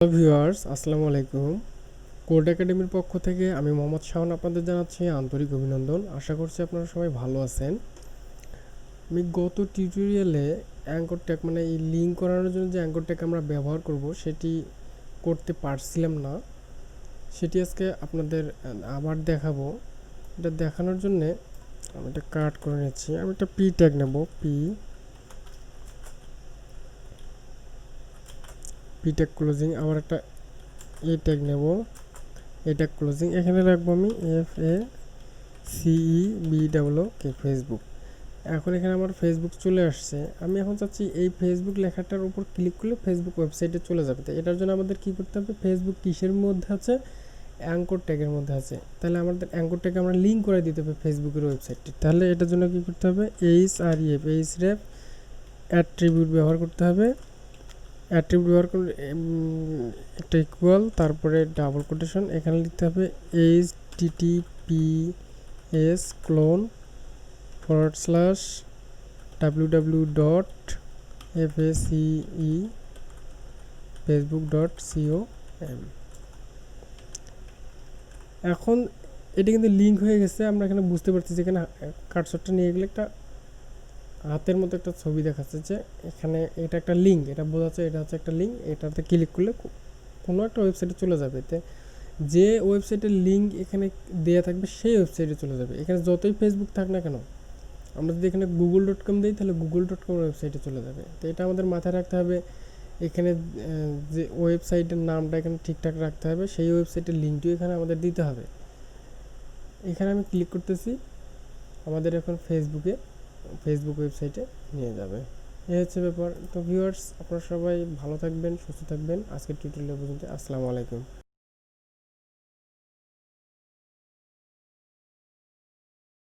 Hello viewers, আসসালামু আলাইকুম। Code একাডেমির পক্ষ থেকে আমি মোহাম্মদ শাওন আপনাদের জানাচ্ছি আন্তরিক অভিনন্দন। আশা করছি আপনারা সবাই ভালো আছেন। আমি গত টিউটোরিয়ালে অ্যাঙ্কর ট্যাগ মানে এই লিঙ্ক করানোর জন্য যে অ্যাঙ্কর ট্যাগ আমরা ব্যবহার করব সেটি করতে পারছিলাম না। সেটি আজকে আপনাদের আবার দেখাবো। এটা দেখানোর জন্যে আমি এটা কাট করে নিচ্ছি। আমি একটা পি ট্যাগ নেব, পি ট্যাগ ক্লোজিং। আবার একটা এ ট্যাগ নেব, এটা ক্লোজিং। এখানে রাখবো আমি FACEBOOK ফেসবুক। এখন এখানে আমার ফেসবুক চলে আসছে। আমি এখন চাচ্ছি এই ফেসবুক লেখাটার উপর ক্লিক করলে ফেসবুক ওয়েবসাইটে চলে যাবে। তো এটার জন্য আমাদের কী করতে হবে? ফেসবুক কিসের মধ্যে আছে? অ্যাঙ্কর ট্যাগের মধ্যে আছে। তাহলে আমাদের অ্যাঙ্কর ট্যাগে আমরা লিঙ্ক করে দিতে হবে ফেসবুকের ওয়েবসাইটটি। তাহলে এটার জন্য কী করতে হবে? এইচরেফ অ্যাট্রিবিউট ব্যবহার করতে হবে। অ্যাট্রিবিউট ব্যবহার করলে একটা ইকুয়াল, তারপরে ডাবল কোটেশন, এখানে লিখতে হবে HTTPS ক্লোন www.face facebook.com। এখন এটা কিন্তু লিঙ্ক হয়ে গেছে। আমরা এখানে বুঝতে পারছি যে এখানে কার্সরটা নিয়ে গেলে একটা হাতের মতো একটা ছবি দেখাচ্ছে যে এখানে এটা একটা লিঙ্ক, এটা বোঝাচ্ছে এটা হচ্ছে একটা লিঙ্ক। এটাতে ক্লিক করলে কোনো একটা ওয়েবসাইটে চলে যাবে। এতে যে ওয়েবসাইটের লিঙ্ক এখানে দেওয়া থাকবে সেই ওয়েবসাইটে চলে যাবে। এখানে যতই ফেসবুক থাক না কেন, আমরা যদি এখানে google.com দিই তাহলে google.com ওয়েবসাইটে চলে যাবে। তো এটা আমাদের মাথায় রাখতে হবে। এখানে যে ওয়েবসাইটের নামটা এখানে ঠিকঠাক রাখতে হবে, সেই ওয়েবসাইটের লিঙ্কটিও এখানে আমাদের দিতে হবে। এখানে আমি ক্লিক করতেছি, আমাদের এখন ফেসবুক ওয়েবসাইটে নিয়ে যাবে। এই হচ্ছে ব্যাপার। তো ভিউয়ার্স, আপনারা সবাই ভালো থাকবেন, সুস্থ থাকবেন। আজকের টিউটোরিয়াল পর্যন্ত। আসসালামু আলাইকুম।